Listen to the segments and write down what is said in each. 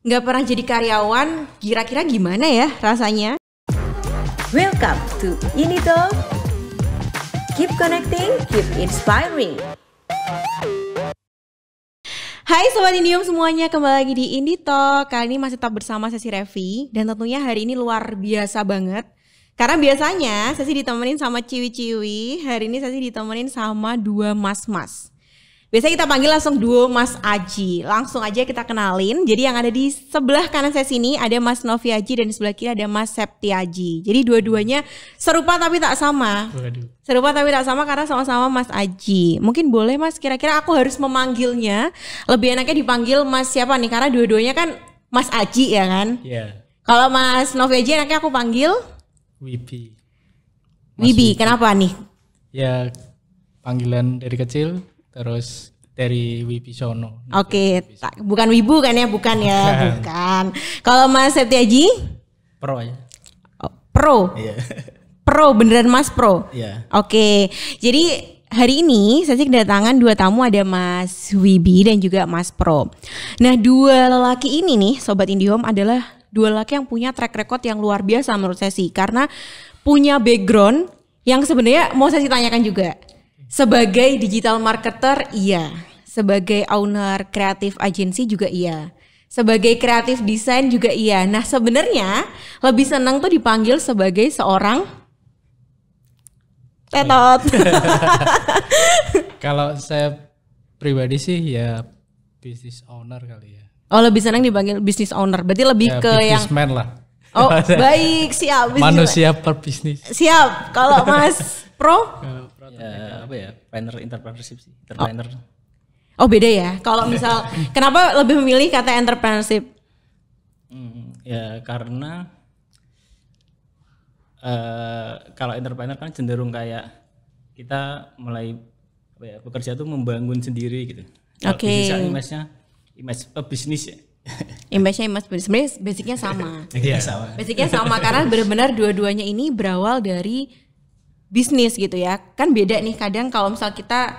nggak pernah jadi karyawan, kira-kira gimana ya rasanya? Welcome to Indito. Keep connecting, keep inspiring. Hai Sobat Indium semuanya, kembali lagi di Indito. Kali ini masih tetap bersama Sesi Revi. Dan tentunya hari ini luar biasa banget. Karena biasanya Sesi ditemenin sama ciwi-ciwi. Hari ini Sesi ditemenin sama dua mas-mas. Biasanya kita panggil langsung duo Mas Aji. Langsung aja kita kenalin. Jadi yang ada di sebelah kanan saya sini ada Mas Novi Aji dan di sebelah kiri ada Mas Septi Aji. Jadi dua-duanya serupa tapi tak sama. Waduh. Serupa tapi tak sama karena sama-sama Mas Aji. Mungkin boleh Mas, kira-kira aku harus memanggilnya. Lebih enaknya dipanggil Mas siapa nih? Karena dua-duanya kan Mas Aji ya kan? Iya. Kalau Mas Novi Aji enaknya aku panggil Wibi. Wibi. Kenapa nih? Ya panggilan dari kecil. Terus dari Wibisono. Oke, bukan Wibu kan ya? Bukan ya, bukan. Kalau Mas Septi Aji? Pro aja. Oh, Pro? Iya. Pro, beneran Mas Pro? Iya. Oke, jadi hari ini saya kedatangan dua tamu, ada Mas Wibi dan juga Mas Pro. Nah, dua lelaki ini nih, Sobat Indihome, adalah dua lelaki yang punya track record yang luar biasa menurut saya sih. Karena punya background yang sebenarnya mau saya tanyakan juga. Sebagai digital marketer iya, sebagai owner kreatif agency juga iya, sebagai kreatif desain juga iya. Nah sebenarnya lebih senang tuh dipanggil sebagai seorang tetot. Kalau saya pribadi sih ya business owner kali ya. Oh lebih senang dipanggil business owner, berarti lebih Ya, ke yang businessman lah. oh baik siap. Manusia perbisnis. Siap. Kalau Mas Pro? Ya, apa ya, planner entrepreneurship sih, entrepreneur. Oh beda ya. Kalau misal kenapa lebih memilih kata entrepreneurship? Ya karena kalau entrepreneur kan cenderung kayak kita mulai apa ya, bekerja tuh membangun sendiri gitu. Oke. Image bisnis ya. Image-nya sebenarnya basicnya sama. Iya sama. Basicnya sama karena benar-benar dua-duanya ini berawal dari bisnis gitu ya. Kan beda nih kadang kalau misal kita,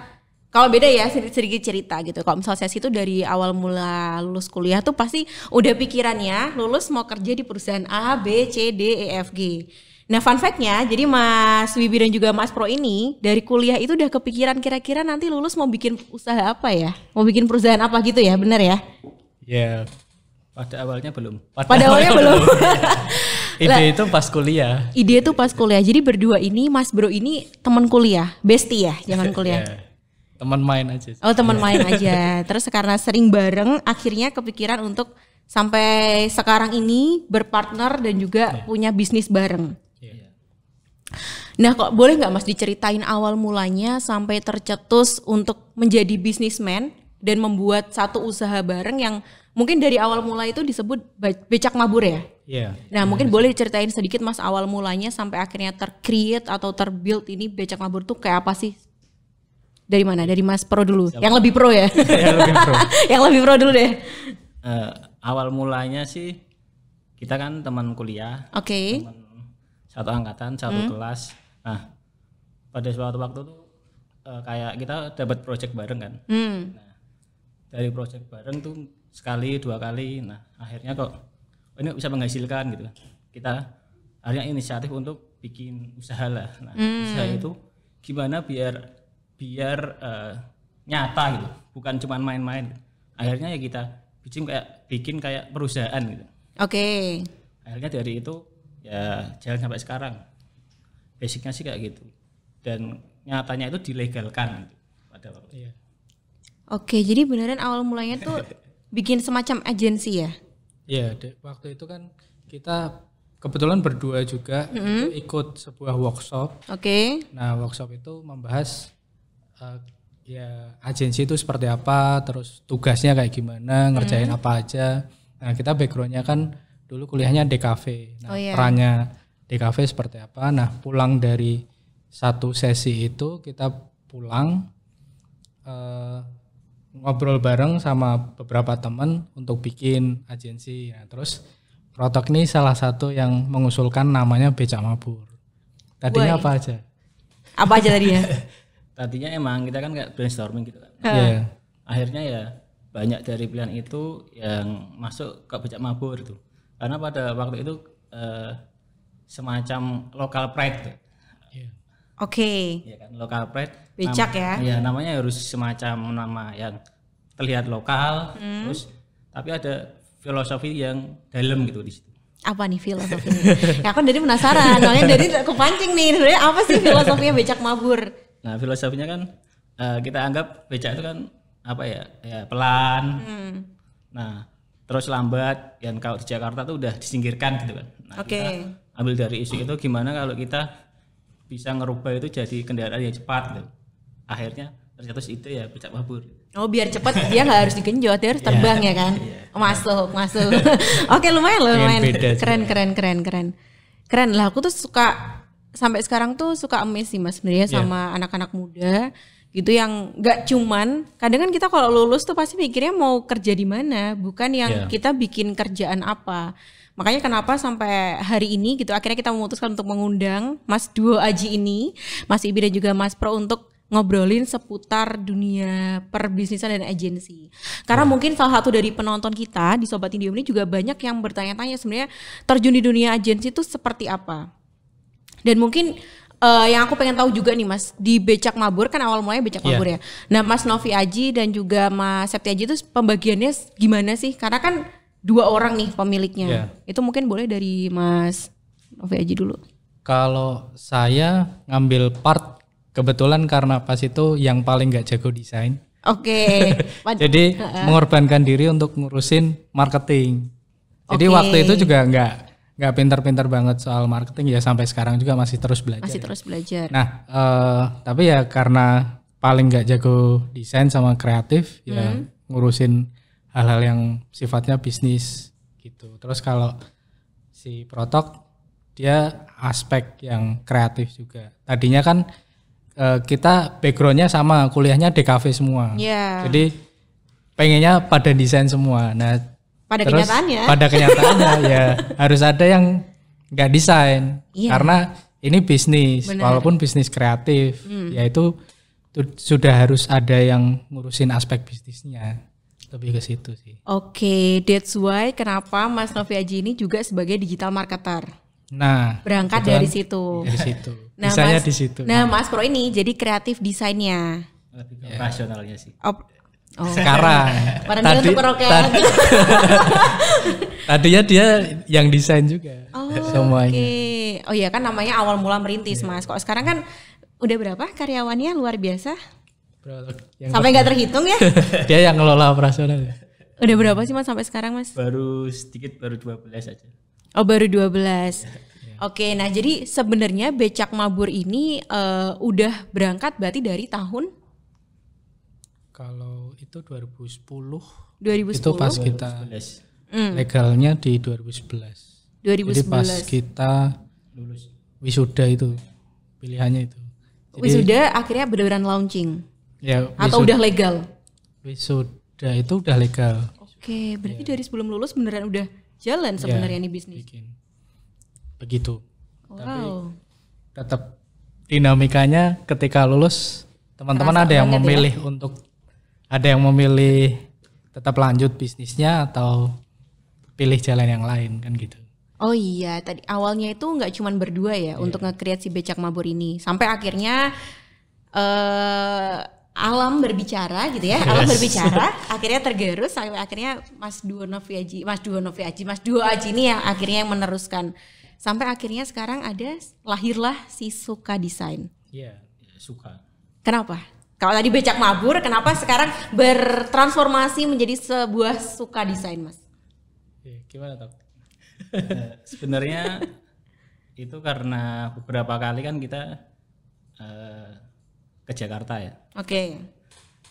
kalau beda ya sedikit cerita gitu. Kalau misal saya itu dari awal mula lulus kuliah tuh pasti udah pikirannya lulus mau kerja di perusahaan A, B, C, D, E, F, G. Nah fun fact-nya, jadi Mas Wibi dan juga Mas Pro ini dari kuliah itu udah kepikiran kira-kira nanti lulus mau bikin usaha apa ya? Mau bikin perusahaan apa gitu ya, bener ya? Ya Pada awalnya belum. Pada awalnya belum. ide itu pas kuliah. Ide itu pas kuliah. Jadi berdua ini, Mas Bro ini teman kuliah, bestie ya, zaman kuliah. Ya, teman main aja. Oh teman main aja. Terus karena sering bareng, akhirnya kepikiran untuk sampai sekarang ini berpartner dan juga punya bisnis bareng. Ya. Nah, kok boleh nggak Mas diceritain awal mulanya sampai tercetus untuk menjadi bisnismen dan membuat satu usaha bareng yang mungkin dari awal mula itu disebut becak mabur ya? Iya. Nah mungkin boleh diceritain sedikit Mas awal mulanya sampai akhirnya tercreate atau terbuild ini becak mabur tuh kayak apa sih? Dari mana? Dari Mas Pro dulu. Yang lebih pro ya? Yang lebih pro. Yang lebih pro dulu deh. Awal mulanya sih kita kan teman kuliah. Oke. Teman satu angkatan, satu kelas. Nah, pada suatu waktu tuh kayak kita dapat project bareng kan. Nah, dari project bareng tuh sekali, dua kali. Nah, akhirnya kok ini bisa menghasilkan gitu. Kita akhirnya inisiatif untuk bikin usaha lah. Nah, usaha itu gimana biar nyata gitu, bukan cuma main-main. Akhirnya ya kita bikin kayak perusahaan gitu. Oke. Akhirnya dari itu ya jalan sampai sekarang. Basicnya sih kayak gitu. Dan nyatanya itu dilegalkan gitu, pada waktu. Iya. Oke, jadi beneran awal mulanya tuh bikin semacam agensi ya? Iya, waktu itu kan kita kebetulan berdua juga itu ikut sebuah workshop. Oke. Nah, workshop itu membahas ya agensi itu seperti apa, terus tugasnya kayak gimana, ngerjain apa aja. Nah, kita backgroundnya kan dulu kuliahnya DKV. Nah, perannya DKV seperti apa. Nah, pulang dari satu sesi itu kita pulang ngobrol bareng sama beberapa teman untuk bikin agensi. Nah, terus Protok ini salah satu yang mengusulkan namanya Becak Mabur. Tadinya apa aja? Apa aja tadinya? Tadinya emang kita kan kayak brainstorming gitu kan. Iya. Akhirnya ya banyak dari pilihan itu yang masuk ke becak mabur itu. Karena pada waktu itu semacam local pride tuh. Oke. Ya kan, local pride. Becak ya. Iya, namanya harus semacam nama yang terlihat lokal, terus tapi ada filosofi yang dalam gitu di situ. Apa nih filosofinya? Ya aku dari penasaran, soalnya dari kepancing nih, sebenarnya apa sih filosofinya becak mabur? Nah, filosofinya kan kita anggap becak itu kan apa ya? Ya pelan. Nah, terus lambat, yang kalau di Jakarta tuh udah disingkirkan gitu kan. Nah, kita ambil dari isu itu gimana kalau kita bisa ngerubah itu jadi kendaraan yang cepat gitu. Akhirnya tercetus itu ya becak mabur. Oh, biar cepat dia nggak harus digenjot, dia harus terbang ya kan? Masuk. Oke, lumayan. Keren lah. Aku tuh suka sampai sekarang tuh suka amazed sih Mas sebenarnya sama anak-anak muda gitu yang nggak cuman kadang kan kita kalau lulus tuh pasti mikirnya mau kerja di mana, bukan yang kita bikin kerjaan apa. Makanya kenapa sampai hari ini gitu akhirnya kita memutuskan untuk mengundang Mas Duo Aji ini, Mas Ibi dan juga Mas Pro untuk ngobrolin seputar dunia perbisnisan dan agensi. Karena mungkin salah satu dari penonton kita di Sobat Indium ini juga banyak yang bertanya-tanya sebenarnya terjun di dunia agensi itu seperti apa. Dan mungkin yang aku pengen tahu juga nih Mas, di Becak Mabur kan awal mulanya Becak Mabur ya. Nah Mas Novi Aji dan juga Mas Septi Aji itu pembagiannya gimana sih? Karena kan 2 orang nih pemiliknya. Itu mungkin boleh dari Mas Novi Aji dulu. Kalau saya ngambil part kebetulan karena pas itu yang paling gak jago desain. Oke. Jadi mengorbankan diri untuk ngurusin marketing. Jadi waktu itu juga nggak pintar-pintar banget soal marketing ya, sampai sekarang juga masih terus belajar. Nah, tapi ya karena paling nggak jago desain sama kreatif ya ngurusin hal-hal yang sifatnya bisnis gitu. Terus kalau si Protok dia aspek yang kreatif juga. Tadinya kan kita backgroundnya sama, kuliahnya DKV semua. Jadi pengennya pada desain semua. Nah, pada kenyataannya ya harus ada yang nggak desain karena ini bisnis. Walaupun bisnis kreatif, ya itu sudah harus ada yang ngurusin aspek bisnisnya. Lebih ke situ sih. Oke, that's why kenapa Mas Novi Aji ini juga sebagai digital marketer. Nah, berangkat dari situ. Nah, bisanya di situ. Nah, Mas Pro ini jadi kreatif desainnya. Lebih ke operasionalnya sih. Sekarang. Tadinya dia yang desain juga. Semuanya. Oh iya kan namanya awal mula merintis Mas. Kok sekarang kan udah berapa karyawannya luar biasa? Sampai nggak terhitung ya? Dia yang ngelola operasional. Udah berapa sih Mas sampai sekarang Mas? Baru sedikit, baru 12 aja. Oh baru 12. Oke, nah jadi sebenarnya Becak Mabur ini udah berangkat berarti dari tahun? Kalau itu 2010. 2010. Itu pas kita legalnya di 2011. 2011. Jadi pas kita lulus wisuda itu pilihannya itu. Jadi, wisuda akhirnya beneran launching? Ya. Atau udah legal? Wisuda itu udah legal. Oke, berarti dari sebelum lulus beneran udah jalan sebenarnya nih bisnis. Begitu. Tapi tetap dinamikanya ketika lulus teman-teman ada yang memilih tetap lanjut bisnisnya atau pilih jalan yang lain kan gitu. Oh iya, tadi awalnya itu nggak cuma berdua ya untuk nge-create si Becak Mabur ini. Sampai akhirnya alam berbicara gitu ya. Alam berbicara, akhirnya tergerus sampai akhirnya Mas Duo Aji ini yang akhirnya yang meneruskan. Sampai akhirnya sekarang lahirlah si Suka Desain. Iya, Suka. Kenapa? Kalau tadi Becak Mabur, kenapa sekarang bertransformasi menjadi sebuah Suka Desain, Mas? Gimana Tok? Sebenarnya itu karena beberapa kali kan kita ke Jakarta ya. Oke.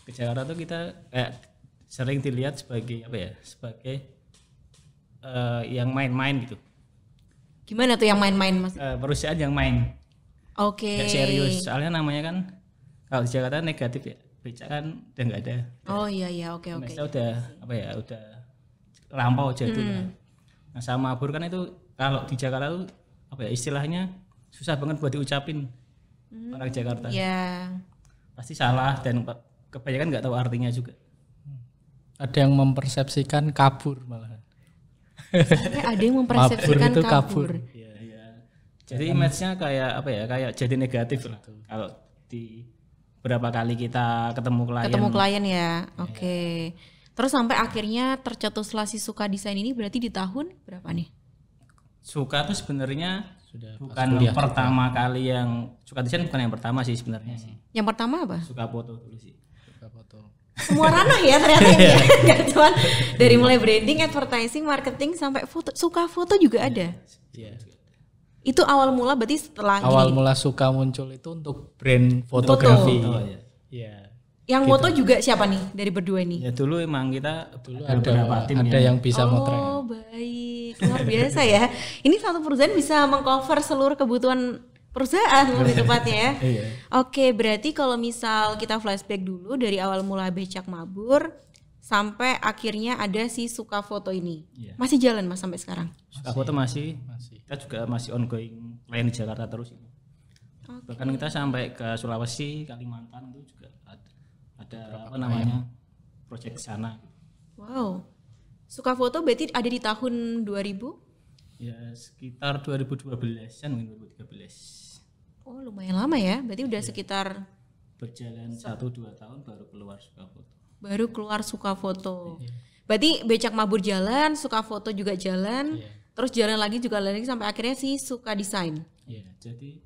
Ke Jakarta tuh kita sering dilihat sebagai apa ya? Sebagai yang main-main gitu. Gimana tuh yang main-main Mas? Perusahaan yang main. Oke. Gak serius. Soalnya namanya kan kalau di Jakarta negatif ya. Becak kan udah nggak ada. Oh iya oke. Masa udah apa ya? Udah lampau jadul. Nah sama Mabur kan itu kalau di Jakarta tuh apa ya? Istilahnya susah banget buat diucapin. Orang Jakarta. Iya. Pasti salah dan kebanyakan nggak tahu artinya juga. Ada yang mempersepsikan kabur malah. Sampai ada yang mempersepsikan Mabur itu kabur. Iya, iya. Jadi image-nya kayak apa ya? Kayak jadi negatif lah. Kalau di berapa kali kita ketemu klien. Ya. Oke. Terus sampai akhirnya tercetuslah si Suka Desain ini berarti di tahun berapa nih? Suka tuh sebenarnya Sudah bukan pertama kali yang Suka Desain, bukan yang pertama sih sebenarnya sih. Yang pertama apa? Suka foto dulu sih. Suka foto. Semua ranah ya ternyata ini. Gak cuma dari mulai branding, advertising, marketing sampai foto. Suka foto juga ada. Iya. Itu awal mula berarti setelah Awal gini. mula Suka muncul itu untuk brand fotografi. Oh iya. Iya. Yang foto juga siapa nih dari berdua ini? Ya dulu emang kita Dulu ada beberapa tim ada yang bisa motret. Oh baik, luar biasa ya. Ini satu perusahaan bisa mengcover seluruh kebutuhan perusahaan lebih tepatnya ya. Iya. Oke, berarti kalau misal kita flashback dulu dari awal mula Becak Mabur sampai akhirnya ada si Suka Foto ini. Iya. Masih jalan Mas sampai sekarang? Suka foto masih. Kita juga masih ongoing klien di Jakarta terus. Bahkan kita sampai ke Sulawesi, Kalimantan itu juga ada apa namanya proyek sana. Wow. Suka Foto berarti ada di tahun 2000? Ya sekitar 2012-an mungkin 2013. Oh lumayan lama ya, berarti udah sekitar Berjalan 1-2 tahun baru keluar Suka Foto. baru keluar Suka Foto. Berarti Becak Mabur jalan, Suka Foto juga jalan, terus jalan lagi sampai akhirnya si Suka Desain. Iya, jadi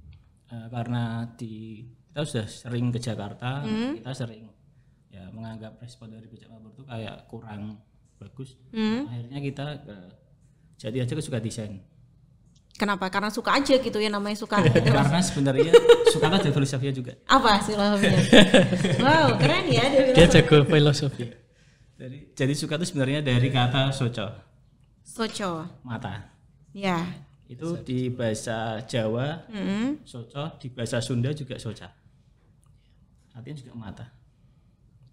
karena kita sudah sering ke Jakarta, kita sering ya menganggap respon dari Becak Mabur itu kayak kurang bagus. Akhirnya kita jadi aja ke Suka Desain. Kenapa? Karena suka aja gitu ya, namanya suka. Karena sebenarnya Suka kan ada filosofinya juga. Apa filosofinya? Wow, keren ya Dia jago filosofi. Jadi Suka itu sebenarnya dari kata soco, Soco. mata. Ya. Itu di bahasa Jawa, soco, di bahasa Sunda juga soca. Artinya juga mata.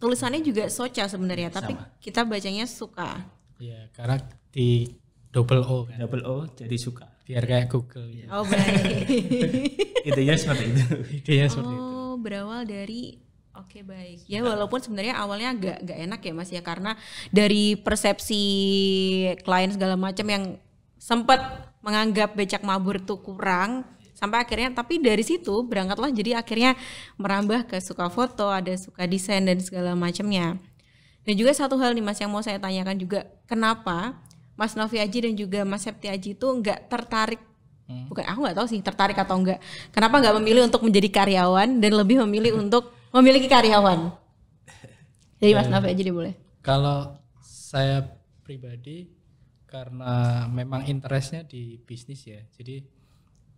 Tulisannya juga soca sebenarnya, tapi Sama. kita bacanya suka. Iya, karena di double O kan. Double O jadi Suka. Biar kayak Google gitu. Oh baik. Idenya seperti itu. Idenya seperti itu. Oh berawal dari oke baik. Ya walaupun sebenarnya awalnya agak enak ya Mas ya, karena dari persepsi klien segala macam yang sempat menganggap Becak Mabur itu kurang, sampai akhirnya tapi dari situ berangkatlah jadi akhirnya merambah ke Suka Foto, ada Suka Desain dan segala macamnya. Dan juga satu hal nih Mas yang mau saya tanyakan juga, kenapa Mas Novi Aji dan juga Mas Septi Aji itu nggak tertarik, bukan aku nggak tahu sih tertarik atau enggak, kenapa nggak memilih untuk menjadi karyawan dan lebih memilih untuk memiliki karyawan? Jadi Mas Novi Aji deh boleh. Kalau saya pribadi karena memang interestnya di bisnis ya, jadi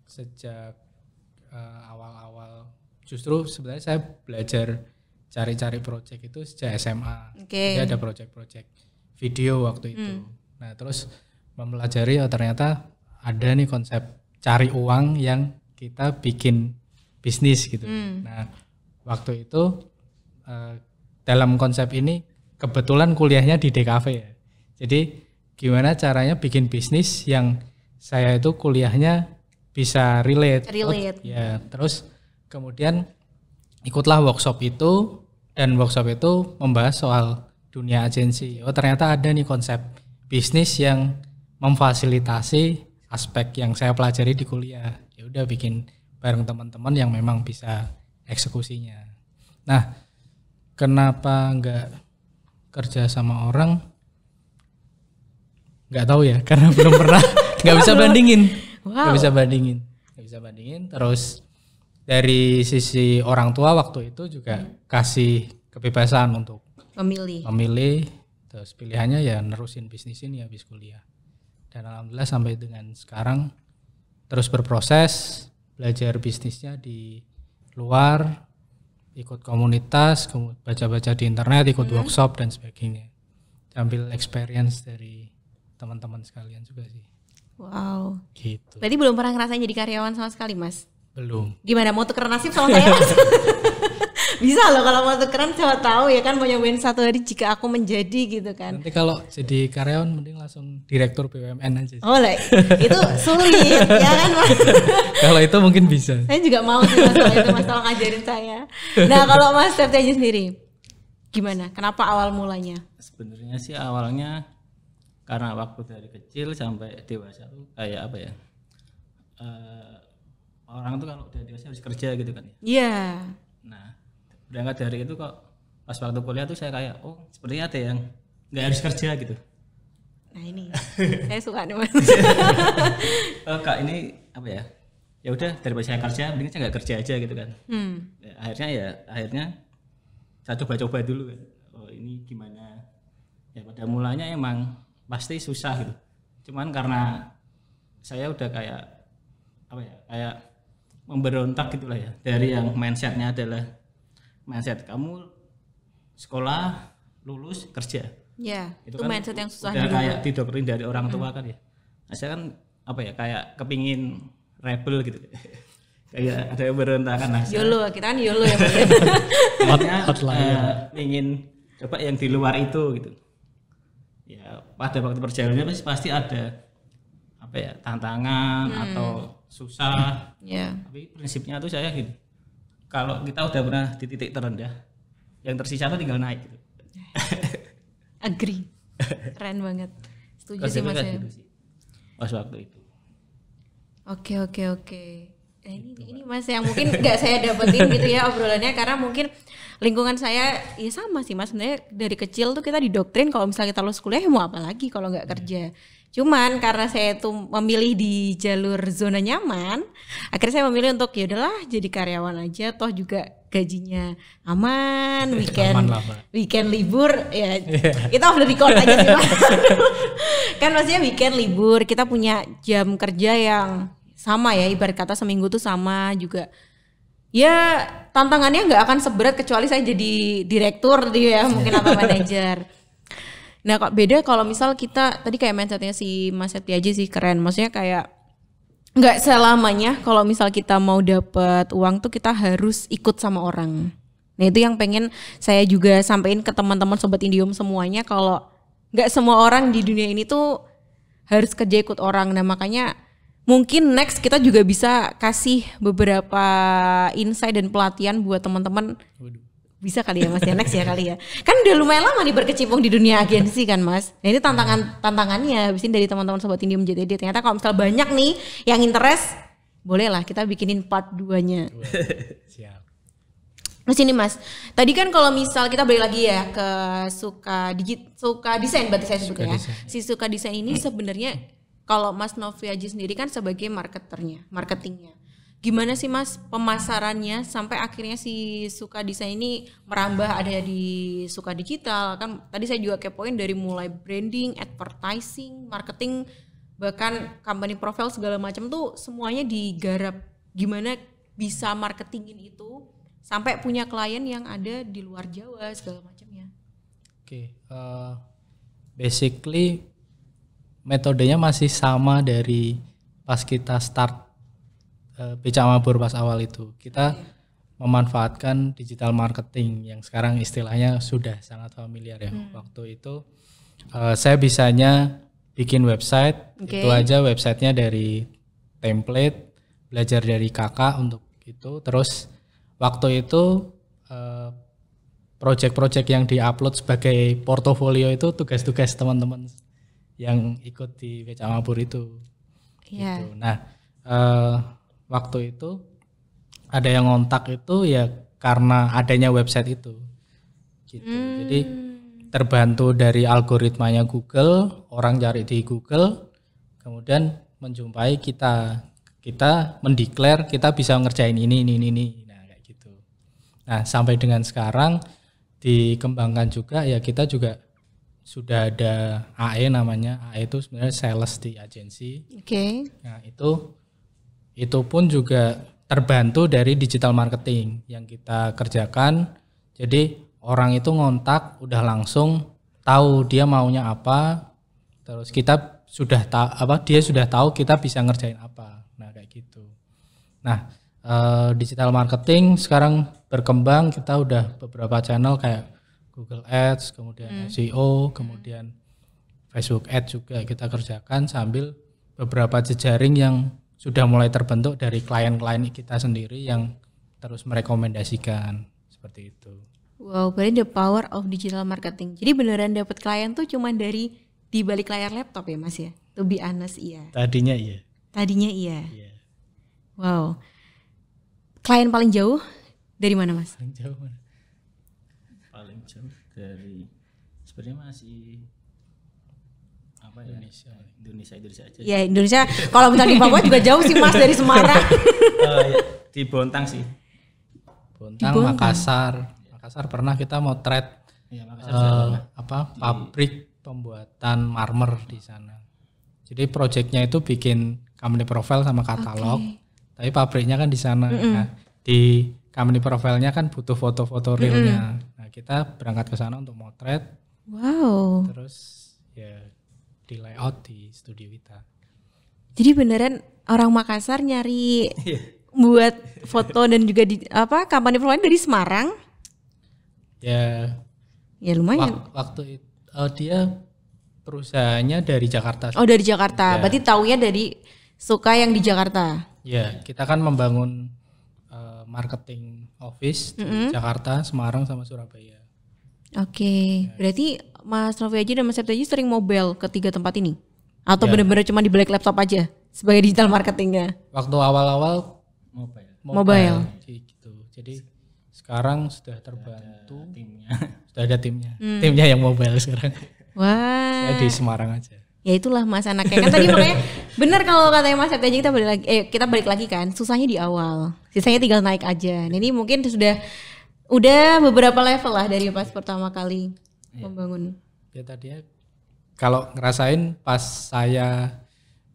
sejak awal-awal justru sebenarnya saya belajar cari-cari project itu sejak SMA. Oke. Jadi ada project-project video waktu itu. Nah terus mempelajari oh ternyata ada nih konsep cari uang yang kita bikin bisnis gitu. Nah waktu itu dalam konsep ini kebetulan kuliahnya di DKV ya. Jadi gimana caranya bikin bisnis yang saya itu kuliahnya bisa relate. Ya, terus kemudian ikutlah workshop itu dan workshop itu membahas soal dunia agensi. Oh ternyata ada nih konsep bisnis yang memfasilitasi aspek yang saya pelajari di kuliah. Ya udah bikin bareng teman-teman yang memang bisa eksekusinya. Nah, kenapa nggak kerja sama orang? Nggak tahu ya, karena belum pernah, nggak bisa bandingin. Nggak bisa bandingin. Terus dari sisi orang tua waktu itu juga kasih kebebasan untuk memilih. Terus pilihannya ya nerusin bisnis ini habis kuliah. Dan alhamdulillah sampai dengan sekarang terus berproses, belajar bisnisnya di luar, ikut komunitas, baca-baca di internet, ikut workshop dan sebagainya. Ambil experience dari teman-teman sekalian juga sih. Wow. Gitu. Berarti belum pernah ngerasain jadi karyawan sama sekali Mas? Belum. Gimana mau tuker nasib sama saya Mas? Bisa loh kalau mau tukeran, siapa tahu ya kan, mau nyobain satu hari jika aku menjadi gitu kan. Nanti kalau jadi karyawan mending langsung direktur BUMN aja sih. Oh itu sulit ya kan Mas? Kalau itu mungkin bisa. Saya juga mau sih masalah itu, masalah ngajarin saya. Nah kalau Mas Septi aja sendiri, Gimana? Kenapa awal mulanya? Sebenarnya sih awalnya karena waktu dari kecil sampai dewasa tuh kayak apa ya? Orang tuh kalau udah dewasa harus kerja gitu kan ya. Iya. Nah, berangkat dari itu kok pas waktu kuliah tuh saya kayak sepertinya ada yang nggak harus kerja gitu. Nah ini, saya suka nih Mas. Kak ini apa ya? Ya udah daripada saya kerja, mending saya nggak kerja aja gitu kan. Ya, akhirnya saya coba-coba dulu kan. Ini gimana? Ya pada mulanya emang pasti susah gitu. Cuman karena saya udah kayak apa ya? Kayak memberontak gitulah ya. Dari yang mindsetnya adalah mindset kamu sekolah, lulus, kerja. Ya, itu kan mindset yang susah udah juga. kayak didoktrin dari orang tua kan ya. Nah, saya kan apa ya? Kayak kepingin rebel gitu. Kayak ada yang berontakan lah. YOLO, kita kan YOLO ya Mas. Makanya ingin coba yang di luar itu gitu. Ya pada waktu perjalanannya pasti ada apa ya tantangan atau susah. Ya. Tapi prinsipnya tuh saya gini. Kalau kita udah pernah di titik terendah, yang tersisa tuh tinggal naik gitu. Agree. Keren banget. Setuju sih Mas ya. Gitu sih. Pas waktu itu. Oke. Nah, ini Mas yang mungkin nggak saya dapetin gitu ya obrolannya, karena mungkin lingkungan saya ya sama sih Mas, sebenarnya dari kecil tuh kita didoktrin kalau misalnya kita lulus kuliah ya mau apa lagi kalau nggak kerja. Cuman karena saya tuh memilih di jalur zona nyaman, akhirnya saya memilih untuk ya udahlah jadi karyawan aja, toh juga gajinya aman, weekend libur ya kita off the record aja sih Mas. Kan maksudnya weekend libur, kita punya jam kerja yang sama ya, ibarat kata seminggu tuh sama juga. Ya tantangannya nggak akan seberat kecuali saya jadi direktur dia ya, mungkin atau manajer. Nah kok beda kalau misal kita tadi kayak mindsetnya si Mas Seti aja sih keren. Maksudnya kayak nggak selamanya kalau misal kita mau dapat uang tuh kita harus ikut sama orang. Nah itu yang pengen saya juga sampaikan ke teman-teman Sobat Indium semuanya, kalau nggak semua orang di dunia ini tuh harus kerja ikut orang. Nah makanya mungkin next kita juga bisa kasih beberapa insight dan pelatihan buat teman-teman. Bisa kali ya Mas ya, next ya kali ya. Kan udah lumayan lama nih berkecimpung di dunia agensi kan Mas. Nah ini tantangannya habisin dari teman-teman Sobat Indium JTD. Ternyata kalau misal banyak nih yang interest, boleh lah kita bikinin part 2-nya. Siap. Terus ini Mas, tadi kan kalau misal kita balik lagi ya ke suka desain berarti saya sebut ya. Si suka desain ini sebenarnya kalau Mas Noviaji sendiri kan sebagai marketingnya. Gimana sih Mas pemasarannya sampai akhirnya si suka desain ini merambah ada di suka digital? Kan tadi saya juga kepoin dari mulai branding, advertising, marketing, bahkan company profile segala macam tuh semuanya digarap. Gimana bisa marketingin itu sampai punya klien yang ada di luar Jawa segala macamnya? Oke, basically metodenya masih sama dari pas kita start Becak Mabur pas awal itu. Kita memanfaatkan digital marketing yang sekarang istilahnya sudah sangat familiar ya. Waktu itu saya bisanya bikin website, itu aja websitenya dari template, belajar dari kakak untuk itu. Terus waktu itu project-project yang diupload sebagai portofolio itu tugas-tugas teman-teman yang ikut di Becak Mabur itu. Iya. Gitu. Nah, waktu itu ada yang ngontak itu ya karena adanya website itu. Gitu. Jadi terbantu dari algoritmanya Google, orang cari di Google, kemudian menjumpai kita. Kita mendeklar kita bisa ngerjain ini. Nah, kayak gitu. Nah, sampai dengan sekarang dikembangkan juga ya, kita juga sudah ada AE namanya. AE itu sebenarnya sales di agensi. Oke. Nah, itu pun juga terbantu dari digital marketing yang kita kerjakan. Jadi orang itu ngontak udah langsung tahu dia maunya apa. Terus kita sudah dia sudah tahu kita bisa ngerjain apa. Nah, kayak gitu. Nah, digital marketing sekarang berkembang, kita udah beberapa channel kayak Google Ads, kemudian SEO, kemudian Facebook Ads juga kita kerjakan sambil beberapa jejaring yang sudah mulai terbentuk dari klien-klien kita sendiri yang terus merekomendasikan seperti itu. Wow, berarti the power of digital marketing. Jadi beneran dapat klien tuh cuman dari di balik layar laptop ya Mas ya? To be honest iya. Tadinya iya. Tadinya iya. Iya. Wow. Klien paling jauh dari mana Mas? Paling jauh mana? Paling jauh dari sebenarnya masih apa ya? Indonesia aja. Ya Indonesia, kalau misalnya di Papua juga jauh sih Mas dari Semarang. Ya, di Bontang sih. Bontang, Makassar pernah kita mau trade Iya, Makassar. pabrik pembuatan marmer di sana. Jadi proyeknya itu bikin company profile sama katalog, tapi pabriknya kan di sana. Nah, di company profile-nya kan butuh foto-foto realnya. Nah, kita berangkat ke sana untuk motret, Wow. terus ya di layout di studio kita. Jadi beneran orang Makassar nyari buat foto dan juga di kampanye profile dari Semarang? Ya Ya lumayan. waktu itu dia perusahaannya dari Jakarta. Oh dari Jakarta, Ya. berarti taunya dari Suka yang di Jakarta. Ya, kita kan membangun marketing office di Jakarta, Semarang sama Surabaya. Oke, berarti Mas Novi Aji dan Mas Septi Aji sering mobile ke 3 tempat ini? Atau Ya. benar-benar cuma di balik laptop aja sebagai digital marketingnya? Waktu awal-awal Mobile. gitu. Jadi sekarang sudah terbantu, Timnya. sudah ada timnya. Timnya yang mobile sekarang. Wah, Saya di Semarang aja. ya itulah Mas anaknya kan tadi makanya benar kalau katanya Mas Septi Aji kita balik lagi kan, susahnya di awal, sisanya tinggal naik aja. Nah, ini mungkin udah beberapa level lah dari pas pertama kali membangun. Ya tadinya kalau ngerasain pas saya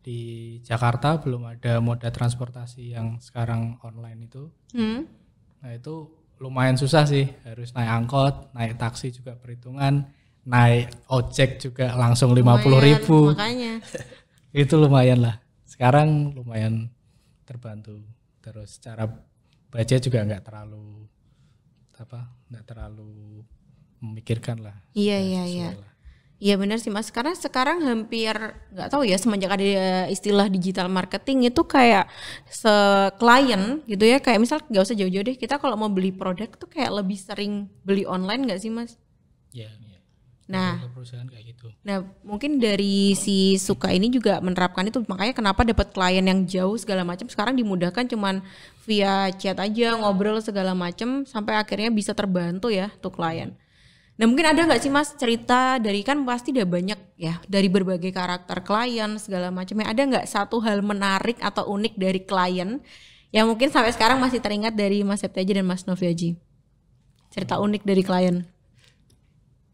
di Jakarta belum ada moda transportasi yang sekarang online itu. Nah itu lumayan susah sih, harus naik angkot, naik taksi juga perhitungan, naik ojek juga langsung 50.000. Makanya. Itu lumayan lah. Sekarang lumayan terbantu. Terus cara budget juga nggak terlalu memikirkan lah. Iya. Sesuai lah. Iya benar sih Mas, karena sekarang hampir nggak tahu ya semenjak ada istilah digital marketing itu kayak klien gitu ya, kayak misal nggak usah jauh-jauh deh, kita kalau mau beli produk tuh kayak lebih sering beli online nggak sih Mas? Ya. Nah, Perusahaan kayak gitu. nah mungkin dari si Suka ini juga menerapkan itu, makanya kenapa dapat klien yang jauh segala macam sekarang dimudahkan cuman via chat aja, ngobrol segala macam sampai akhirnya bisa terbantu ya tuh klien. Nah mungkin ada nggak sih Mas cerita dari kan pasti udah banyak ya dari berbagai karakter klien segala macamnya, ada nggak satu hal menarik atau unik dari klien yang mungkin sampai sekarang masih teringat dari Mas Septi Aji dan Mas Novi Aji? Cerita unik dari klien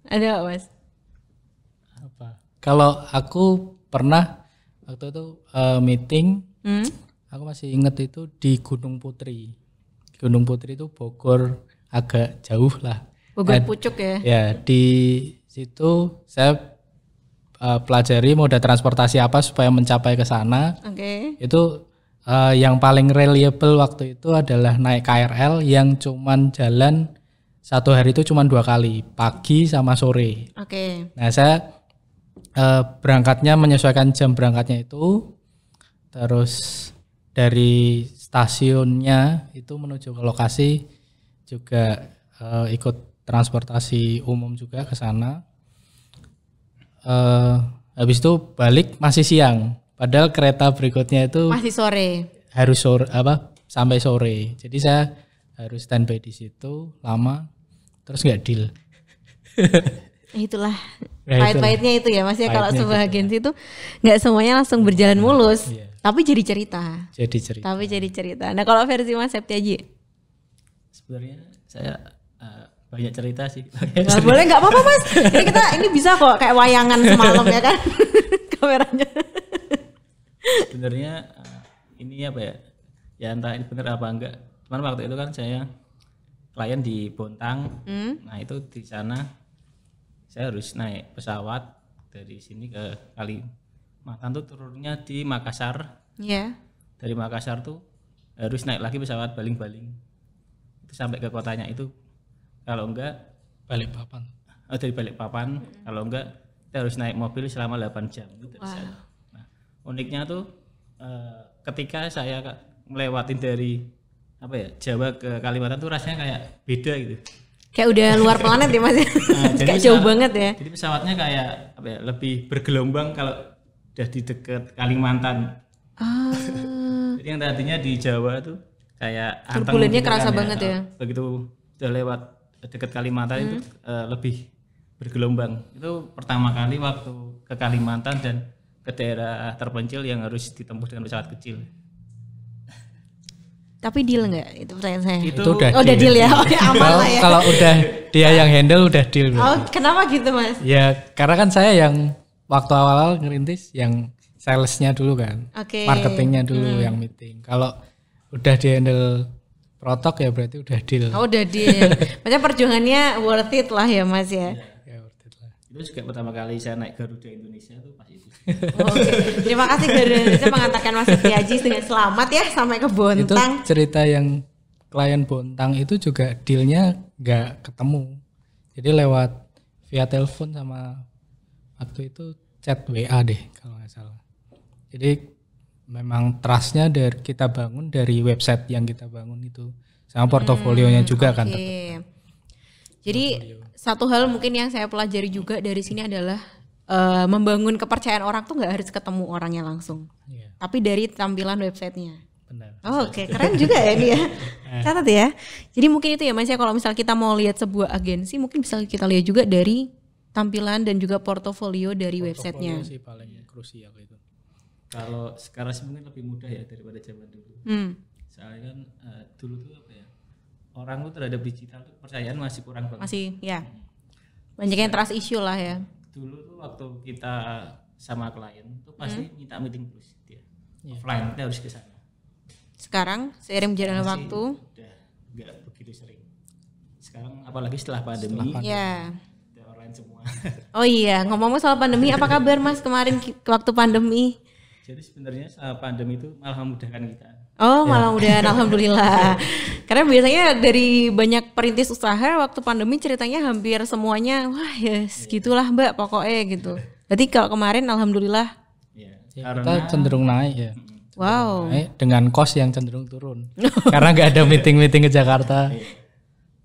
ada nggak Mas? Apa? Kalau aku pernah waktu itu meeting, aku masih inget itu di Gunung Putri. Gunung Putri itu Bogor agak jauh lah. Bogor Pucuk ya? Ya di situ saya pelajari moda transportasi apa supaya mencapai ke sana. Oke. Itu yang paling reliable waktu itu adalah naik KRL yang cuman jalan satu hari itu cuman 2 kali, pagi sama sore. Oke. Nah saya berangkatnya menyesuaikan jam berangkatnya itu, terus dari stasiunnya itu menuju ke lokasi juga ikut transportasi umum juga ke sana. Habis itu balik masih siang, padahal kereta berikutnya itu Masih sore. harus sampai sore. Jadi saya harus standby di situ lama, terus nggak deal. Itulah Ya, pahit-pahitnya itu ya Mas ya, kalau Pahitnya sebuah gitu agensi itu nggak semuanya langsung berjalan mulus, Iya. tapi jadi cerita. Jadi cerita. Nah kalau versi Mas Septi Aji, Sebenarnya saya banyak cerita sih. nggak boleh nggak apa-apa Mas. Ini bisa kok kayak wayangan semalam ya kan kameranya. Sebenarnya ini apa ya? Ya entah ini benar apa enggak. Cuman waktu itu kan saya klien di Bontang. Nah itu di sana saya harus naik pesawat dari sini ke Kalimantan tuh turunnya di Makassar. Iya. Dari Makassar tuh harus naik lagi pesawat baling-baling. Itu sampai ke kotanya itu. Kalau enggak Balikpapan. dari Balikpapan, kalau enggak kita harus naik mobil selama 8 jam gitu dari sana. Nah, uniknya tuh ketika saya melewatin dari Jawa ke Kalimantan tuh rasanya kayak beda gitu. Kayak udah luar planet ya Mas. Kayak jauh banget ya. Jadi pesawatnya kayak apa ya, lebih bergelombang kalau udah di dekat Kalimantan. Jadi yang tadinya di Jawa tuh kayak turbulennya gitu kerasa kan banget ya. Begitu udah lewat dekat Kalimantan itu lebih bergelombang. Itu pertama kali waktu ke Kalimantan dan ke daerah terpencil yang harus ditempuh dengan pesawat kecil. Tapi deal nggak itu pertanyaan saya? Itu udah udah deal ya. Oh ya aman lah ya. Kalau udah dia yang handle udah deal. Oh kenapa gitu Mas? Ya karena kan saya yang waktu awal-awal ngerintis yang salesnya dulu kan, Oke. marketingnya dulu yang meeting. Kalau udah di handle protok ya berarti udah deal. Oh udah deal. Maksudnya perjuangannya worth it lah ya Mas ya. Ya worth it lah. Itu juga pertama kali saya naik Garuda Indonesia tuh pas itu. Oke. Terima kasih Garuda Indonesia mengantarkan Mas Setiaji dengan selamat ya sampai ke Itu Bontang. cerita yang klien Bontang itu juga dealnya nggak ketemu. Jadi lewat via telepon sama waktu itu chat WA deh kalau nggak salah. Jadi memang trustnya dari kita bangun dari website yang kita bangun itu sama portofolionya juga kan. Oke. Jadi satu hal mungkin yang saya pelajari juga dari sini adalah membangun kepercayaan orang tuh nggak harus ketemu orangnya langsung, Iya, tapi dari tampilan websitenya. benar. Oh, oke, keren juga ya dia. Catat ya. Jadi mungkin itu ya Mas ya, kalau misal kita mau lihat sebuah agensi mungkin bisa kita lihat juga dari tampilan dan juga portofolio dari websitenya. Portofolio sih paling krusial itu. Kalau sekarang sih mungkin lebih mudah ya daripada zaman dulu. Soalnya kan dulu tuh apa ya, orang tuh terhadap digital tuh kepercayaan masih kurang banget. Masih ya. Banyak yang trust issue lah ya. Dulu tuh waktu kita sama klien tuh pasti minta meeting terus dia. Offline kita harus ke sana. Sekarang seiring berjalannya Masih waktu, udah nggak begitu sering. Sekarang apalagi setelah pandemi, ya. udah online semua. Oh iya, ngomong-ngomong soal pandemi, apa kabar Mas kemarin waktu pandemi? Jadi sebenarnya saat pandemi itu malah memudahkan kita. Oh malah udah alhamdulillah. Karena biasanya dari banyak perintis usaha waktu pandemi ceritanya hampir semuanya wah ya segitulah Mbak pokoknya gitu. Berarti kalau kemarin alhamdulillah. Ya, Ya, kita cenderung naik ya. Wow. Naik dengan cost yang cenderung turun. Karena nggak ada meeting-meeting ke Jakarta.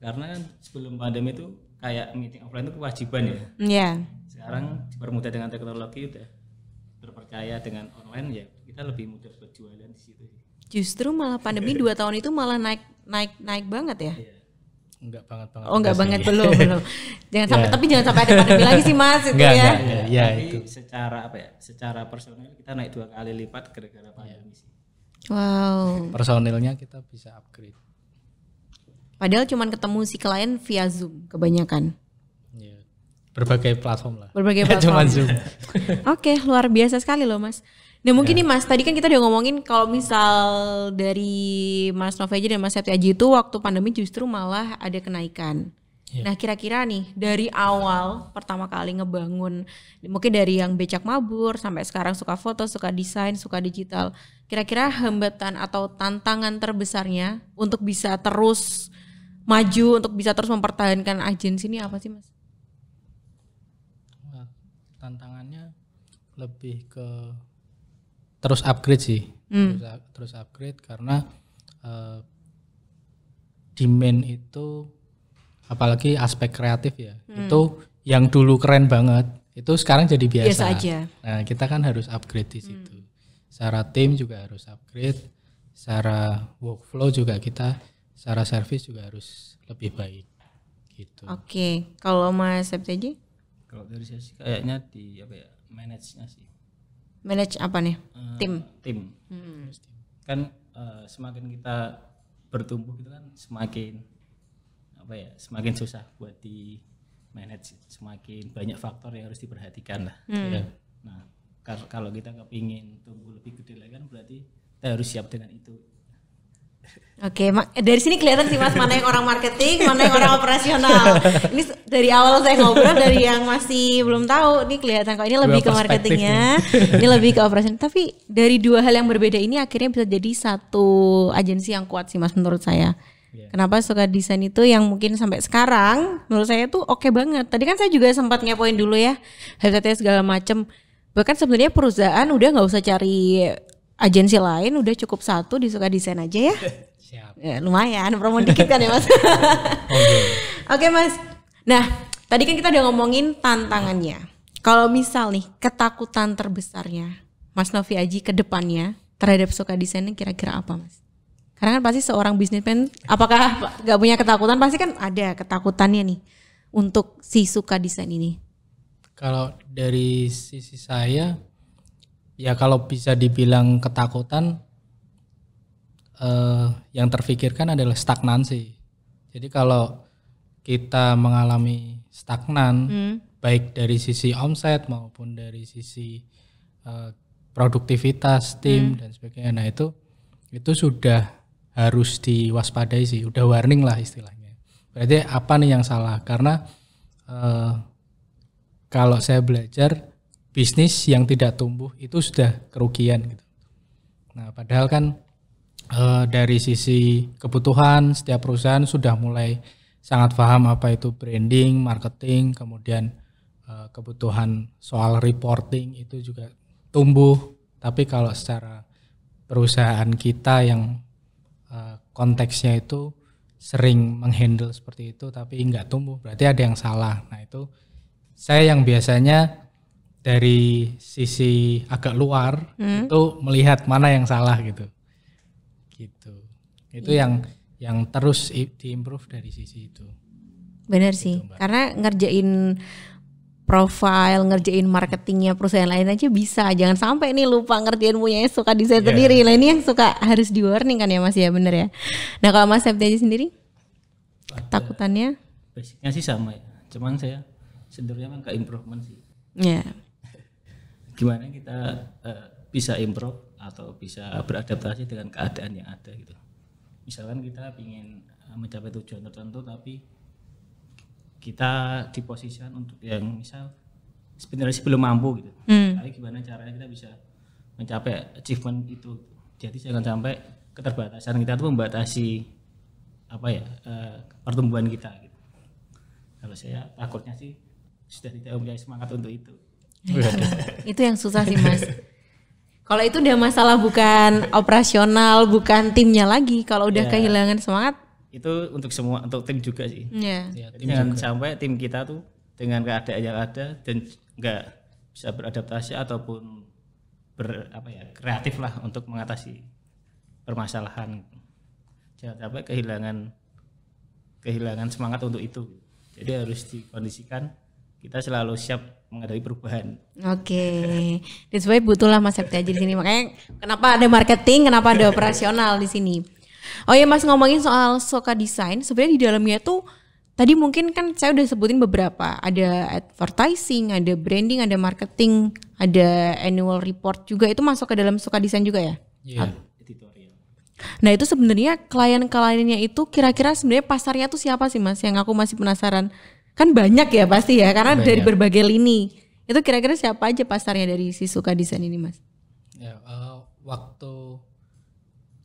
karena kan sebelum pandemi itu kayak meeting offline itu kewajiban ya. Iya. Sekarang dipermudah dengan teknologi udah terpercaya dengan online ya kita lebih mudah berjualan di situ. Justru malah pandemi 2 tahun itu malah naik banget ya. Enggak banget. Oh enggak banget belum. Jangan sampai tapi jangan sampai ada pandemi lagi sih Mas itu Enggak, ya. ya Tapi itu. secara apa ya? Secara personal kita naik 2 kali lipat gara-gara pandemi sih. Wow. Personilnya kita bisa upgrade. Padahal cuman ketemu si klien via Zoom kebanyakan. Ya. Berbagai platform lah. Berbagai Nggak platform. Cuma Zoom. Oke, luar biasa sekali loh Mas. Nah mungkin nih Mas, tadi kan kita udah ngomongin kalau misal dari Mas Noveji dan Mas Setiaji itu waktu pandemi justru malah ada kenaikan. Iya. Nah kira-kira nih dari awal pertama kali ngebangun, mungkin dari yang becak mabur sampai sekarang suka foto, suka desain, suka digital. Kira-kira hambatan atau tantangan terbesarnya untuk bisa terus maju, untuk bisa terus mempertahankan agensi ini apa sih Mas? Wah, tantangannya lebih ke terus upgrade sih. Terus upgrade karena demand itu apalagi aspek kreatif ya. Itu yang dulu keren banget, itu sekarang jadi biasa. Biasa aja. Nah, kita kan harus upgrade di situ. Secara tim juga harus upgrade, secara workflow juga kita, secara service juga harus lebih baik gitu. Oke, kalau Mas Setiaji? Kalau dari saya sih kayaknya di apa ya? Manage-nya sih. Manage apa nih? Tim. Kan semakin kita bertumbuh itu kan semakin apa ya, semakin susah buat di manage, semakin banyak faktor yang harus diperhatikan lah. Ya. Nah kalau kita kepingin tumbuh lebih gede lagi kan berarti kita harus siap dengan itu. Oke, dari sini kelihatan sih Mas mana yang orang marketing, mana yang orang operasional. Ini dari awal saya ngobrol, dari yang masih belum tahu, ini kelihatan kok ini lebih ke marketingnya, ini lebih ke operasional. Tapi dari 2 hal yang berbeda ini akhirnya bisa jadi satu agensi yang kuat sih Mas menurut saya. Kenapa suka desain itu yang mungkin sampai sekarang menurut saya tuh oke banget. Tadi kan saya juga sempat ngepoin dulu ya, website segala macem. Bahkan sebenarnya perusahaan udah nggak usah cari agensi lain, udah cukup satu di Suka Desain aja ya. Siap. Ya, lumayan promo dikit kan ya Mas. Oke Mas. Nah, tadi kan kita udah ngomongin tantangannya. Kalau misal nih ketakutan terbesarnya Mas Novi Aji ke depannya terhadap Suka Desain kira-kira apa Mas? Karena kan pasti seorang businessman, apakah gak punya ketakutan? Pasti kan ada ketakutannya nih untuk si Suka Desain ini. Kalau dari sisi saya, ya kalau bisa dibilang ketakutan, yang terfikirkan adalah stagnansi. Jadi kalau kita mengalami stagnan, baik dari sisi omset maupun dari sisi produktivitas tim dan sebagainya, nah itu sudah harus diwaspadai sih, udah warning lah istilahnya. Berarti apa nih yang salah? Karena kalau saya belajar bisnis yang tidak tumbuh itu sudah kerugian gitu. Nah padahal kan dari sisi kebutuhan setiap perusahaan sudah mulai sangat paham apa itu branding, marketing, kemudian kebutuhan soal reporting itu juga tumbuh. Tapi kalau secara perusahaan kita yang konteksnya itu sering menghandle seperti itu tapi nggak tumbuh, berarti ada yang salah. Nah itu saya yang biasanya dari sisi agak luar itu melihat mana yang salah gitu. Itu yang terus diimprove dari sisi itu. Benar sih, karena ngerjain profile, ngerjain marketingnya perusahaan lain aja bisa. Jangan sampai nih lupa ngerjain punya Suka Desain sendiri. Nah ini yang suka harus di warning kan ya Mas ya, bener ya. Nah kalau Mas Septi aja sendiri, takutannya? Basicnya sih sama ya, cuman saya cenderungnya kan ke improvement sih. Ya. Gimana kita bisa improve atau bisa beradaptasi dengan keadaan yang ada gitu. Misalkan kita ingin mencapai tujuan tertentu tapi kita diposisikan untuk yang misal sebenarnya sih belum mampu gitu. Tapi gimana caranya kita bisa mencapai achievement itu. Jadi jangan sampai keterbatasan kita itu membatasi pertumbuhan kita gitu. Kalau saya takutnya sih sudah tidak mempunyai semangat untuk itu. Itu yang susah sih Mas. Kalau itu udah masalah bukan operasional, bukan timnya lagi. Kalau udah kehilangan semangat, itu untuk semua, untuk tim juga sih. Yeah. Jangan sampai tim kita tuh dengan keadaan yang ada dan nggak bisa beradaptasi ataupun kreatif lah untuk mengatasi permasalahan. Jangan sampai kehilangan semangat untuk itu. Jadi harus dikondisikan kita selalu siap menghadapi perubahan. Oke. Dan sebenarnya butuhlah Mas Septi aja di sini. Makanya kenapa ada marketing, kenapa ada operasional di sini. Oh ya Mas, ngomongin soal Suka Desain, sebenarnya di dalamnya tuh tadi mungkin kan saya udah sebutin beberapa. Ada advertising, ada branding, ada marketing, ada annual report juga. Itu masuk ke dalam Suka Desain juga ya? Iya. Editorial. Nah itu sebenarnya klien-kliennya itu kira-kira sebenarnya pasarnya tuh siapa sih Mas? Yang aku masih penasaran. Kan banyak ya pasti ya, karena banyak. Dari berbagai lini. Itu kira-kira siapa aja pasarnya dari si Suka Desain ini Mas? Ya, waktu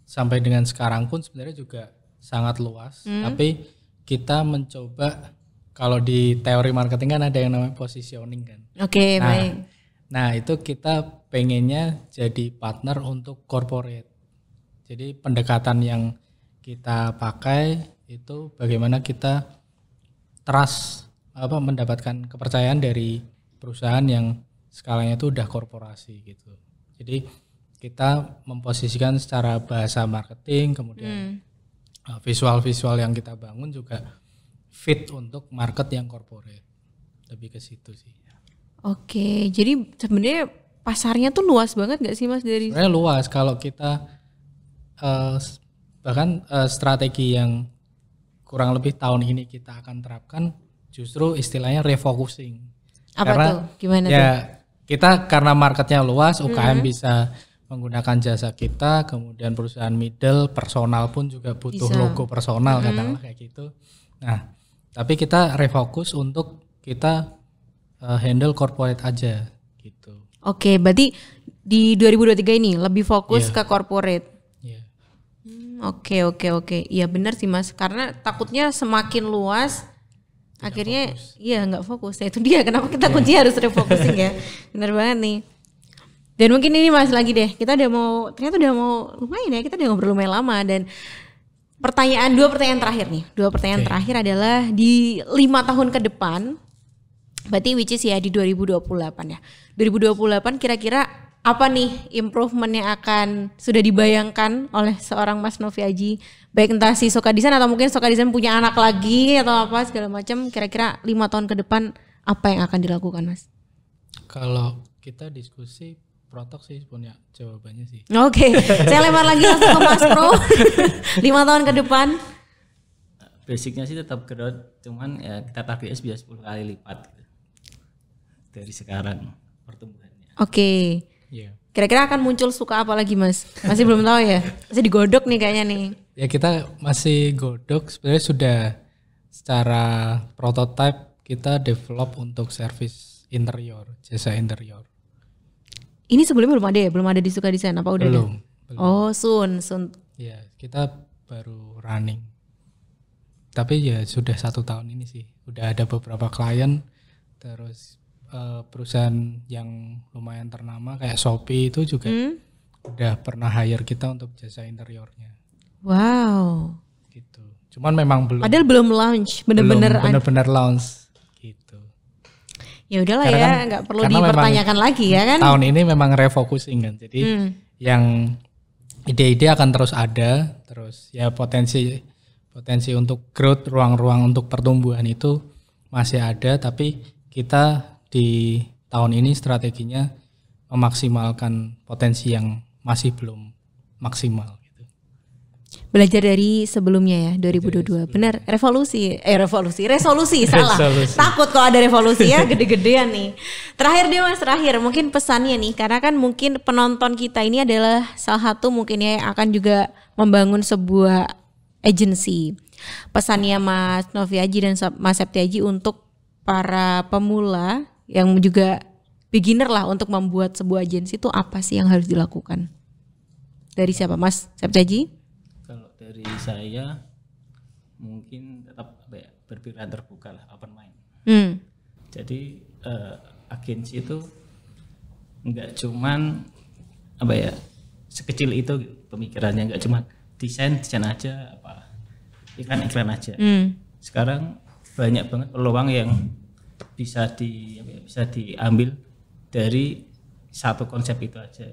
sampai dengan sekarang pun sebenarnya juga sangat luas. Tapi kita mencoba, kalau di teori marketing kan ada yang namanya positioning kan. Oke, baik. Nah itu kita pengennya jadi partner untuk corporate. Jadi pendekatan yang kita pakai itu bagaimana kita mendapatkan kepercayaan dari perusahaan yang skalanya itu udah korporasi gitu. Jadi kita memposisikan secara bahasa marketing, kemudian visual-visual yang kita bangun juga fit untuk market yang corporate. Lebih ke situ sih. Oke, jadi sebenarnya pasarnya tuh luas banget gak sih Mas dari? Sebenarnya luas. Kalau kita bahkan strategi yang kurang lebih tahun ini kita akan terapkan justru istilahnya refocusing. Apa karena, tuh? Gimana ya, tuh? Kita karena marketnya luas, UKM bisa menggunakan jasa kita, kemudian perusahaan middle, personal pun juga butuh bisa. Logo personal katakanlah kayak gitu. Nah, tapi kita refocus untuk kita handle corporate aja gitu. Oke, berarti di 2023 ini lebih fokus ke corporate. Yeah. Oke. Iya benar sih Mas, karena takutnya semakin luas akhirnya nggak fokus. Nah, itu dia kenapa kita kuncinya harus refocusing ya. Benar banget nih. Dan mungkin ini Mas lagi deh, ternyata udah mau lumayan ya, kita udah ngobrol lumayan lama dan dua pertanyaan terakhir nih. Dua pertanyaan terakhir adalah di 5 tahun ke depan, berarti which is ya di 2028 ya. 2028 kira-kira apa nih improvement yang akan sudah dibayangkan oleh seorang Mas Novi Aji? Baik entah si Soka Design atau mungkin Soka Design punya anak lagi atau apa segala macam. Kira-kira 5 tahun ke depan apa yang akan dilakukan, Mas? Kalau kita diskusi Protok sih punya jawabannya sih. Oke, saya lempar lagi langsung ke Mas Pro. 5 tahun ke depan. Basicnya sih tetap growth, cuman ya kita targetnya bisa 10 kali lipat gitu. Dari sekarang pertumbuhannya. Oke. Iya. Kira-kira akan muncul suka apa lagi, Mas? Masih belum tahu ya? Masih digodok nih kayaknya nih. Ya kita masih godok, sebenarnya sudah secara prototype kita develop untuk service interior, jasa interior. Ini sebelumnya belum ada ya? Belum ada di Suka Design apa udah Belum. ada? Oh, soon. Ya kita baru running. Tapi ya sudah 1 tahun ini sih. Udah ada beberapa klien, terus perusahaan yang lumayan ternama kayak Shopee itu juga udah pernah hire kita untuk jasa interiornya. Wow. Gitu. Cuman memang belum. Padahal belum launch, bener-bener. Bener-bener launch. Gitu. Ya udahlah Karena ya, kan- nggak perlu karena dipertanyakan lagi ya kan? Tahun ini memang refocusing kan. Jadi yang ide-ide akan terus ada, terus ya potensi untuk growth, ruang-ruang untuk pertumbuhan itu masih ada, tapi kita di tahun ini strateginya memaksimalkan potensi yang masih belum maksimal gitu. Belajar dari sebelumnya ya, 2022. Benar, resolusi, salah. Resolusi. Takut kalau ada revolusi ya, gede-gedean nih. Terakhir deh Mas, mungkin pesannya nih, karena kan mungkin penonton kita ini adalah salah satu mungkin ya yang akan juga membangun sebuah agency. Pesannya Mas Novi Aji dan Mas Septi Aji untuk para pemula yang juga beginner lah untuk membuat sebuah agensi itu apa sih yang harus dilakukan? Dari siapa, Mas Septi Aji? Kalau dari saya mungkin tetap berpikiran terbuka lah, open mind. Jadi agensi itu nggak cuman sekecil itu pemikirannya, nggak cuma desain aja, iklan aja. Sekarang banyak banget peluang yang bisa diambil dari satu konsep itu aja.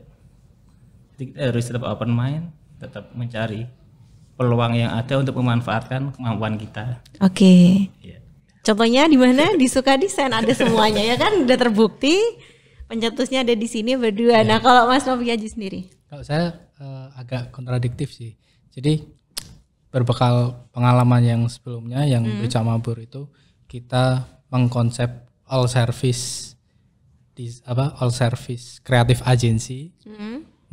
Jadi kita harus tetap open mind, tetap mencari peluang yang ada untuk memanfaatkan kemampuan kita. Oke. Ya. Contohnya di mana? Di Suka Design ada semuanya ya kan, udah terbukti. Pencetusnya ada di sini berdua. Nah, kalau Mas Novi Aji sendiri? Kalau saya agak kontradiktif sih. Jadi berbekal pengalaman yang sebelumnya yang Beca Mabur itu kita mengkonsep all service creative agency.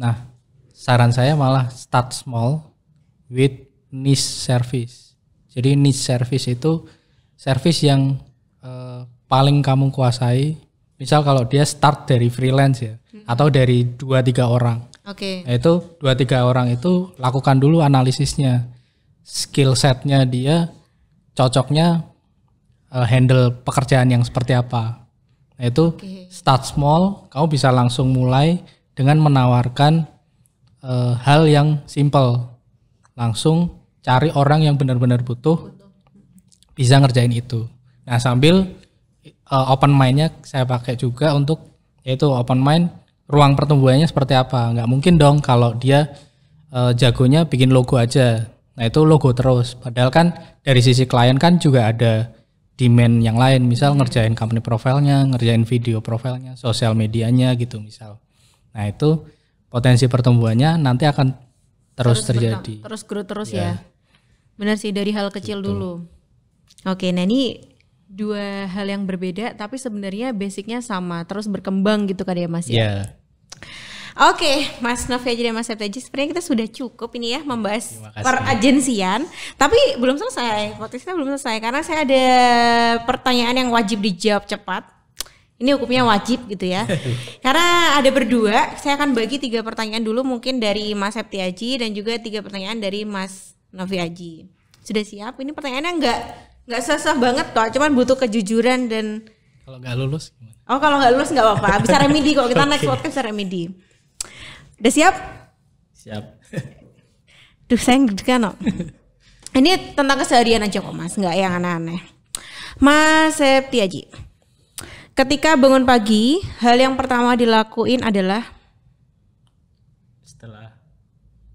Nah, saran saya malah start small with niche service. Jadi niche service itu service yang paling kamu kuasai. Misal kalau dia start dari freelance ya, atau dari 2-3 orang. Oke. Nah, itu 2-3 orang itu lakukan dulu analisisnya. Skill setnya dia cocoknya handle pekerjaan yang seperti apa. Nah, itu start small, kamu bisa langsung mulai dengan menawarkan hal yang simple. Langsung cari orang yang benar-benar butuh bisa ngerjain itu. Nah, sambil open mind-nya saya pakai juga untuk yaitu open mind, ruang pertumbuhannya seperti apa. Nggak mungkin dong kalau dia jagonya bikin logo aja. Nah, itu logo terus. Padahal kan dari sisi klien kan juga ada demand yang lain, misal ngerjain company profile-nya, ngerjain video profile-nya, sosial medianya gitu misal. Nah, itu potensi pertumbuhannya nanti akan terus terjadi. Terus grow terus ya. Benar sih, dari hal kecil dulu. Oke, nah ini dua hal yang berbeda tapi sebenarnya basicnya sama, terus berkembang gitu kan ya Mas ya. Iya. Oke, Mas Novi Aji dan Mas Septi Aji, sebenarnya kita sudah cukup ini ya membahas peragensian, tapi belum selesai. Podcastnya belum selesai karena saya ada pertanyaan yang wajib dijawab cepat. Ini hukumnya wajib gitu ya. Karena ada berdua, saya akan bagi 3 pertanyaan dulu mungkin dari Mas Septi Aji dan juga 3 pertanyaan dari Mas Novi Aji. Sudah siap? Ini pertanyaannya nggak susah banget kok, cuman butuh kejujuran dan. Kalau nggak lulus gimana? Oh, kalau nggak lulus nggak apa-apa, bisa remedi kok. Kita next podcast bisa remedi. Udah siap? Siap. Duh, saya deg-degan kok. Ini tentang keseharian aja kok Mas, nggak yang aneh-aneh. Mas Septiaji, ketika bangun pagi, hal yang pertama dilakuin adalah Setelah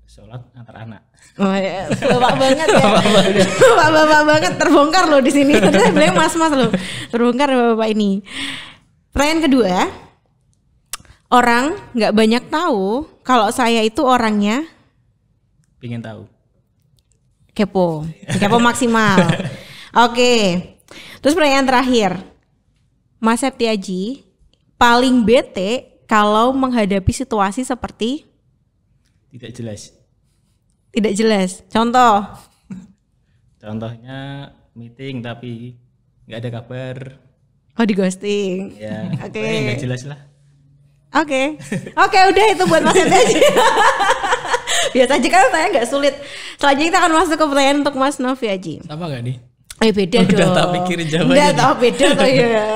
sholat antar anak. oh ya, bapak banget ya. Bapak banget terbongkar loh di sini. Tadi saya bilang mas-mas loh. Terbongkar bapak ini. Pertanyaan kedua. Orang nggak banyak tahu kalau saya itu orangnya Pingin tahu. kepo maksimal. Oke. Terus pertanyaan terakhir. Mas Septiaji paling bete kalau menghadapi situasi seperti Tidak jelas. tidak jelas. Contoh. Contohnya meeting tapi nggak ada kabar. Oh, di ghosting. Ya, Oke. pokoknya nggak jelas lah. Oke, udah itu buat Mas Septiaji. Biasa aja kan saya nggak sulit. Selanjutnya kita akan masuk ke pertanyaan untuk Mas Noviaji. Sama gak nih? Beda Udah dong. tak pikirin jawabannya Udah nih. tahu beda tuh ya.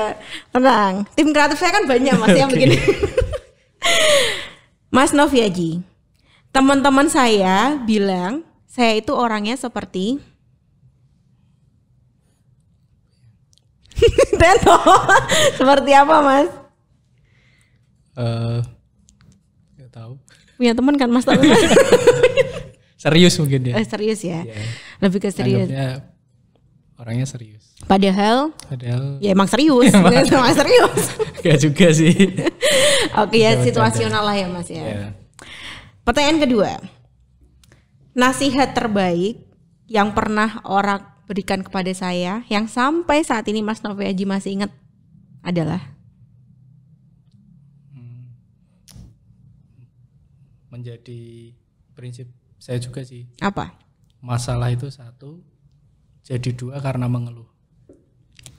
Tenang. Tim kreatif saya kan banyak Mas yang begini. Mas Noviaji, teman-teman saya bilang saya itu orangnya seperti Tento. Seperti apa Mas? Gak tahu. Punya teman kan Mas? Tapi Serius mungkin ya. serius ya? Iya. Lebih ke serius. Anggapnya orangnya serius. Padahal Padahal ya emang serius. Emang serius. gak juga sih. Oke ya, Bercanda. situasional lah ya Mas ya. Ya. Pertanyaan kedua. Nasihat terbaik yang pernah orang berikan kepada saya yang sampai saat ini Mas Noviaji masih ingat adalah Menjadi prinsip saya juga sih. apa? Masalah itu satu, jadi dua karena mengeluh.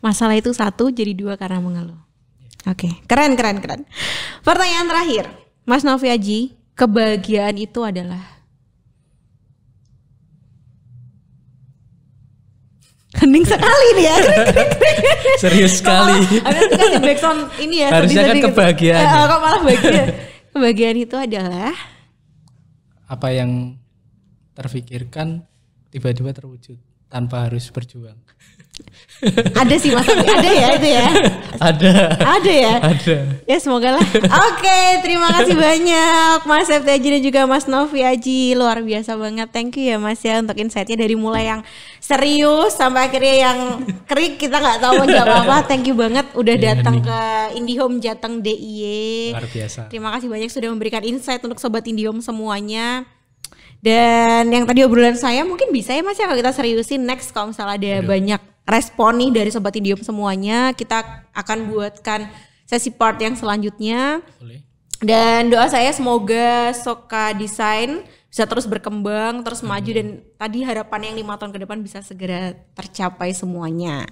Masalah itu satu jadi dua karena mengeluh. Oke, keren. Pertanyaan terakhir. Mas Noviaji, kebahagiaan itu adalah hening sekali nih ya. Serius sekali. Ada dikasih background ini ya. Harusnya kan sedih-sedih gitu. kebahagiaan. Kok malah bahagia. Kebahagiaan itu adalah Apa yang terfikirkan tiba-tiba terwujud tanpa harus berjuang. ada sih Mas, ada ya itu ya. Ada ya. Ada. Ya semoga lah. Oke, terima kasih banyak Mas Septiaji dan juga Mas Noviaji. Luar biasa banget. Thank you ya Mas ya untuk insight-nya dari mulai yang serius sampai akhirnya yang krik kita nggak tahu menjawab apa. Thank you banget udah datang ke IndiHome Jateng DIY. Luar biasa. Terima kasih banyak sudah memberikan insight untuk sobat IndiHome semuanya. Dan yang tadi obrolan saya mungkin bisa ya Mas ya kalau kita seriusin next kalau misalnya ada banyak respon nih dari sobat IndiHome semuanya, kita akan buatkan sesi part yang selanjutnya. Boleh. Dan doa saya semoga Soka Design bisa terus berkembang, terus maju dan tadi harapan yang 5 tahun ke depan bisa segera tercapai semuanya.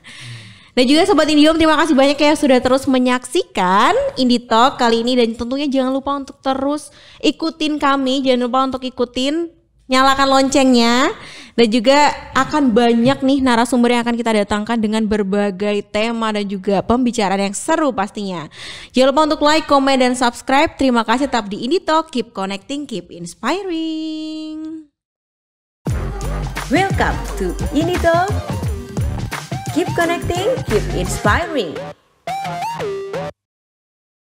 Dan juga sobat IndiHome terima kasih banyak ya sudah terus menyaksikan Indie Talk kali ini dan tentunya jangan lupa untuk terus ikutin kami, jangan lupa untuk ikutin nyalakan loncengnya dan juga akan banyak nih narasumber yang akan kita datangkan dengan berbagai tema dan juga pembicaraan yang seru pastinya. Jangan lupa untuk like, komen, dan subscribe. Terima kasih tetap di Indie Talk. Keep connecting, keep inspiring. Welcome to Indie Talk. Keep connecting, keep inspiring.